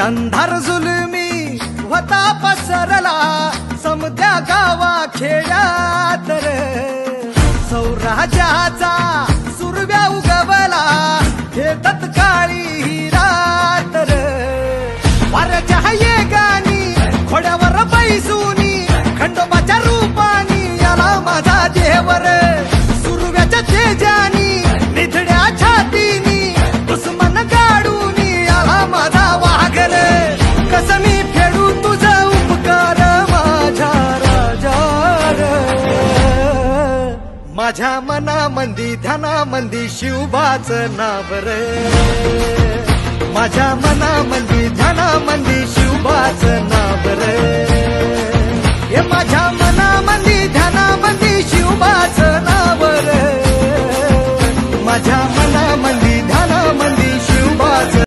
अंधार जुलमी होता पसरला समद्या गावा खेड्यात रे सौराजाचा सुरव्या उगवला हे तत्काळी ही रात रे वाऱ्याच्या येगानी खोड्यावर बैसूनी खंडोबाच्या रूपानी याला माझा देवर सुरव्याच्या तेजानी निधड्या छातीनी दुश्मन गाडूनी याला माझा वाघर कस मी फेडू तुझा उपकार माझ्या राजा माझ्या मनामंदी ध्यानामंदी शिवबाचं नाव रे माझ्या मनामंदी